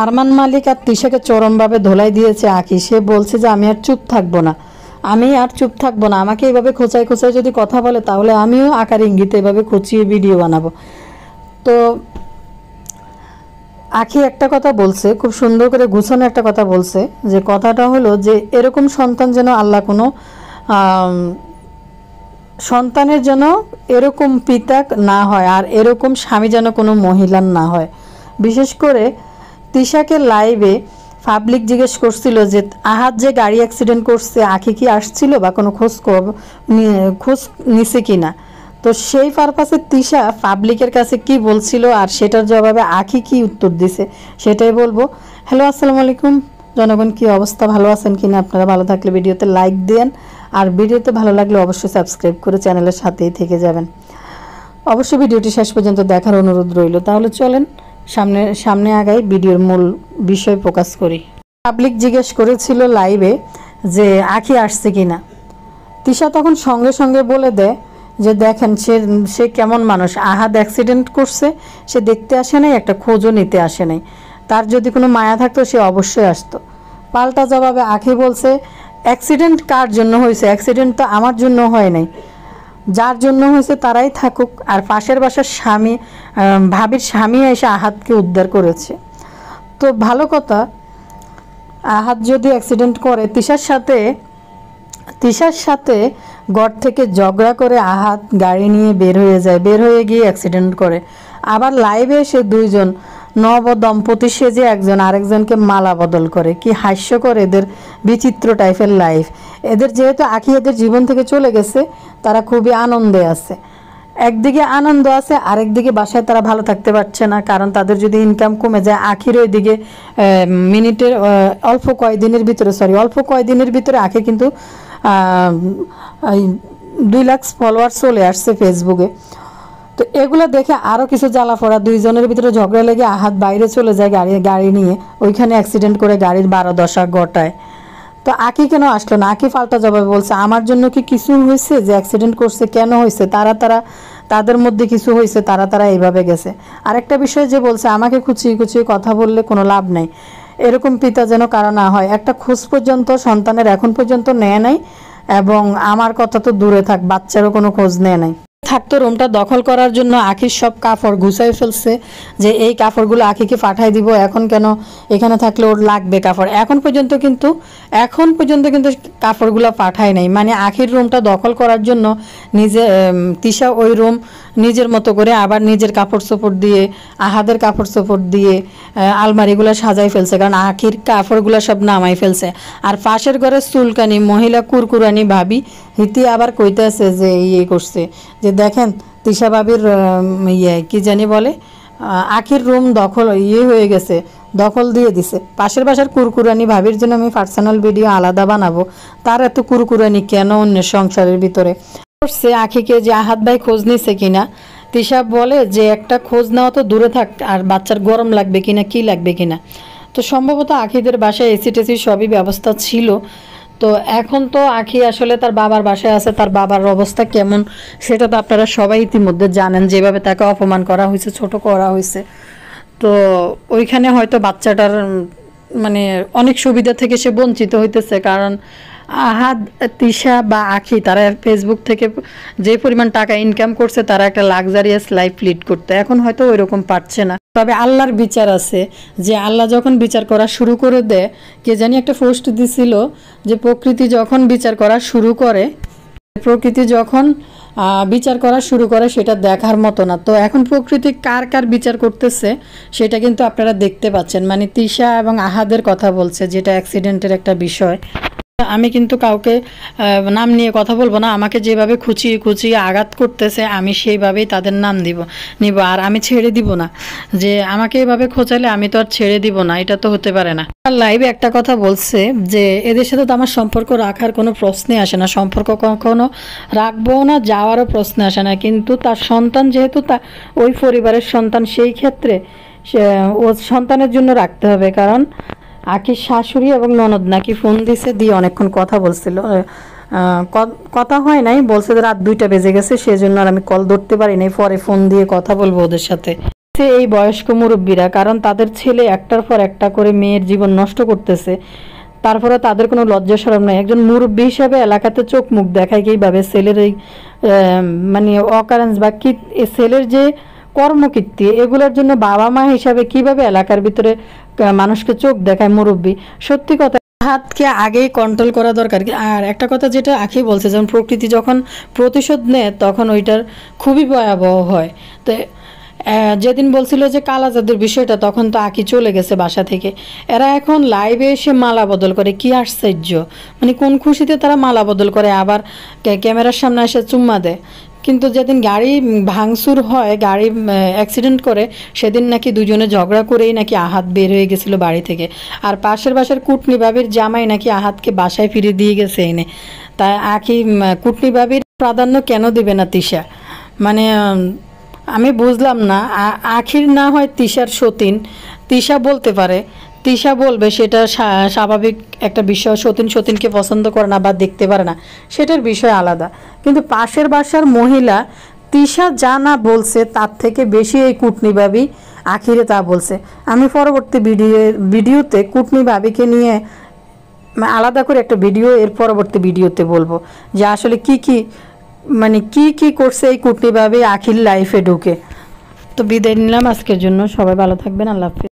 আরমান মালিক আর তিশাকে চরমভাবে ধোলাই দিয়েছে আঁকি। সে বলছে যে আমি আর চুপ থাকবো না, আমাকে এইভাবে খোঁচায় খোঁচায় যদি কথা বলে তাহলে আমিও আকার ইঙ্গিতে এভাবে খুঁচিয়ে ভিডিও বানাবো। তো আঁকি একটা কথা বলছে, খুব সুন্দর করে গুছানো একটা কথা বলছে, যে কথাটা হলো যে এরকম সন্তান যেন আল্লাহ কোনো সন্তানের যেন এরকম পিতা না হয়, আর এরকম স্বামী যেন কোনো মহিলার না হয়। বিশেষ করে তিশাকে লাইভে পাবলিক জিজ্ঞেস করছিল যে আহাদ যে গাড়ি অ্যাক্সিডেন্ট করছে আঁকি কি আসছিল বা কোনো খোঁজ নিছে কিনা। তো সেই পারপাসে তিশা পাবলিকের কাছে কি বলছিল আর সেটার জবাবে আঁকি কি উত্তর দিছে সেটাই বলবো। হ্যালো, আসসালামু আলাইকুম জনগণ, কি অবস্থা, ভালো আছেন কিনা? আপনারা ভালো থাকলে ভিডিওতে লাইক দেন, আর ভিডিওতে ভালো লাগলে অবশ্যই সাবস্ক্রাইব করে চ্যানেলের সাথেই থেকে যাবেন। অবশ্যই ভিডিওটি শেষ পর্যন্ত দেখার অনুরোধ রইল। তাহলে চলেন সামনে আগাই, ভিডিওর মূল বিষয় ফোকাস করি। পাবলিক জিজ্ঞেস করেছিল লাইভে যে আঁকি আসছে কিনা। তিশা তখন সঙ্গে সঙ্গে বলে দেয় যে দেখেন সে কেমন মানুষ, আহাদ অ্যাক্সিডেন্ট করছে, সে দেখতে আসে নাই, একটা খোঁজও নিতে আসে নাই, তার যদি কোনো মায়া থাকতো সে অবশ্যই আসতো। পাল্টা জবাবে আঁকি বলছে অ্যাক্সিডেন্ট কার জন্য হয়েছে, অ্যাক্সিডেন্ট তো আমার জন্য হয় নাই, যার জন্য হয়েছে তারাই থাকুক। আর পাশের বাসার ভাবির স্বামী এসে আহাদকে উদ্ধার করেছে। তো ভালো কথা, আহাদ যদি অ্যাক্সিডেন্ট করে তিশার সাথে ঘর থেকে ঝগড়া করে আহাদ গাড়ি নিয়ে বের হয়ে গিয়ে অ্যাক্সিডেন্ট করে। আবার লাইভে এসে দুইজন নব দম্পতি সেজে একজন আরেকজনকে মালা বদল করে। কি হাস্যকর এদের বিচিত্র টাইপের লাইফ। এদের যেহেতু আঁকি এদের জীবন থেকে চলে গেছে, তারা খুবই আনন্দে আছে। একদিকে আনন্দ আছে, আরেকদিকে বাসায় তারা ভালো থাকতে পারছে না, কারণ তাদের যদি ইনকাম কমে যায়। আখির ওইদিকে অল্প কয়দিনের ভিতরে আখি কিন্তু 2 লাখ ফলোয়ার চলে আসছে ফেসবুকে। তো এগুলো দেখে আরও কিছু জ্বালা ফোড়া, দুইজনের ভিতরে ঝগড়া লেগে আহাদ বাইরে চলে যায় গাড়ি নিয়ে, ওইখানে অ্যাক্সিডেন্ট করে গাড়ির 12 দশা ঘটায়। তো আঁকি কেন আসলো না? আঁকি পাল্টা জবাবে বলছে আমার জন্য কি কিছু হয়েছে যে অ্যাক্সিডেন্ট করছে? কেন হয়েছে? তাদের মধ্যে কিছু হয়েছে, তারা এইভাবে গেছে। আরেকটা বিষয় যে বলছে আমাকে খুঁচিয়ে কথা বললে কোনো লাভ নাই, এরকম পিতা যেন কারো না হয়। একটা খোঁজ পর্যন্ত সন্তানের এখন পর্যন্ত নেয় নাই, এবং আমার কথা তো দূরে থাক, বাচ্চারও কোনো খোঁজ নেয় নাই। থাকতো রুমটা দখল করার জন্য আঁকির সব কাপড় গুছাই ফেলছে, যে এই কাপড়গুলো আঁকিকে পাঠাই দিব, এখন কেন এখানে থাকলে ওর লাগবে কাপড়। এখন পর্যন্ত কিন্তু কাপড়গুলো পাঠায় নাই। মানে আঁকির রুমটা দখল করার জন্য তিশা ওই রুম নিজের মতো করে আবার নিজের কাপড় চোপড় দিয়ে, আহাদের কাপড় চোপড় দিয়ে আলমারিগুলো সাজাই ফেলছে, কারণ আঁকির কাপড়গুলো সব নামাই ফেলছে। আর পাশের ঘরের চুলকানি মহিলা কুরকুরানি ভাবি হিতি আবার কইতেছে যে করছে, যে দেখেন তিশা ভাবির কি জানি বলে, আঁকির রুম দখল হয়ে গেছে, দখল দিয়ে দিছে। পাশের বাসার কুরকুরানি ভাবির জন্য আমি পার্সোনাল ভিডিও আলাদা বানাবো, তার এত কুরকুরানি কেন অন্যের সংসারের ভিতরে করছে। আঁকিকে যে আহাদ ভাই খোঁজ নিছে কিনা, তিশা বলে যে একটা খোঁজ নেওয়া তো দূরে থাক, আর বাচ্চার গরম লাগবে কিনা কি লাগবে কিনা। তো সম্ভবত আঁকিদের বাসায় এসি টেসি সবই ব্যবস্থা ছিল। তো এখন তো আঁকি আসলে তার বাবার বাসায় আছে, তার বাবার অবস্থা কেমন সেটা তো আপনারা সবাই ইতিমধ্যে জানেন, যেভাবে তাকে অপমান করা হয়েছে, ছোট করা হয়েছে। তো ওইখানে হয়তো বাচ্চাটার মানে অনেক সুবিধা থেকে সে বঞ্চিত হইতেছে, কারণ আহাদ, তিশা বা আঁকি তারা ফেসবুক থেকে যে পরিমাণ টাকা ইনকাম করছে, তারা একটা লাক্সারিয়াস লাইফ লিড করতে এখন হয়তো ওই রকম পারছে না। তবে আল্লাহর বিচার আছে, যে আল্লাহ যখন বিচার করা শুরু করে দেয়, কে জানি একটা পোস্ট দিছিল যে প্রকৃতি যখন বিচার করা শুরু করে সেটা দেখার মতো না। তো এখন প্রকৃতি কার বিচার করতেছে সেটা কিন্তু আপনারা দেখতে পাচ্ছেন। মানে তিশা এবং আহাদের কথা বলছে, যেটা অ্যাক্সিডেন্টের একটা বিষয়। আমি কিন্তু কাউকে নাম নিয়ে কথা বলবো না, আমাকে যেভাবে খুঁচিয়ে আঘাত করতেছে আমি সেইভাবেই তাদের নাম নিব, আর আমি ছেড়ে দিব না। যে আমাকে এভাবে খোঁচালে আমি তো আর ছেড়ে দিব না, এটা তো হতে পারে না। লাইভে একটা কথা বলছে যে এদের সাথে তো আমার সম্পর্ক রাখার কোনো প্রশ্নে আসে না, সম্পর্ক কখনো রাখবো না, যাওয়ারও প্রশ্নে আসে না। কিন্তু তার সন্তান যেহেতু ওই পরিবারের সন্তান, সেই ক্ষেত্রে ও সন্তানের জন্য রাখতে হবে। কারণ আঁকির শাশুড়ি এবং ননদ নাকি ফোন দিয়ে অনেকক্ষণ কথা বলছিল, কথা হয় নাই, বলছে রাত 2টা বেজে গেছে, সেজন্য আর আমি কল ধরতে পারি নাই, পরে ফোন দিয়ে কথা বলবো ওদের সাথে। এই বয়স্ক মুরব্বীরা, কারণ তাদের ছেলে একটার পর একটা করে মেয়ের জীবন নষ্ট করতেছে, তারপরে তাদের কোনো লজ্জা শরম নাই। একজন মুরব্বী হিসাবে এলাকাতে চোখ মুখ দেখায় কিভাবে ছেলের এই মানে অকারেন্স বা কি ছেলের যে কর্মকীর্তি, এগুলোর জন্য বাবা মা হিসাবে কিভাবে এলাকার ভিতরে মানুষকে চোখ দেখায় মুরব্বী। সত্যি কথা, হাতকে আগেই কন্ট্রোল করা দরকার। আর একটা কথা যেটা আখি বলছে, যেমন প্রকৃতি যখন প্রতিশোধ নেয় তখন ওইটার খুবই ভয়াবহ হয়। তো যেদিন বলছিল যে কালা জাদুর বিষয়টা, তখন তো আঁকি চলে গেছে বাসা থেকে। এরা এখন লাইভে এসে মালা বদল করে, কি আশ্চর্য! মানে কোন খুশিতে তারা মালা বদল করে, আবার ক্যামেরার সামনে এসে চুম্মা দেয়। কিন্তু যেদিন গাড়ি ভাঙচুর হয়, গাড়ি অ্যাক্সিডেন্ট করে, সেদিন নাকি দুজনে ঝগড়া করেই নাকি আহাত বের হয়ে গেছিল বাড়ি থেকে। আর পাশের বাসার কুটনি বাবির জামাই নাকি আহাতকে বাসায় ফিরে দিয়ে গেছে এনে। তাই আঁকি কুটনি বাবির প্রাধান্য কেন দেবে না তিশা? মানে আমি বুঝলাম না। আখির না হয় তিশার সতীন, তিশা বলতে পারে, তিশা বলবে, সেটা স্বাভাবিক একটা বিষয়। সতীনকে পছন্দ করে না বা দেখতে পারে না, সেটার বিষয় আলাদা। কিন্তু পাশের বাসার মহিলা তিশা যা না বলছে তার থেকে বেশি এই কুটনি ভাবি আখিরে তা বলছে। আমি পরবর্তী ভিডিওতে কুটনি ভাবিকে নিয়ে আলাদা করে একটা ভিডিও এর পরবর্তী ভিডিওতে বলবো যে আসলে কি করছে এই কুটনি ভাবি আখির লাইফে ঢুকে। তো বিদায় নিলাম আজকের জন্য। সবাই ভালো থাকবেন। আল্লাহ হাফেজ।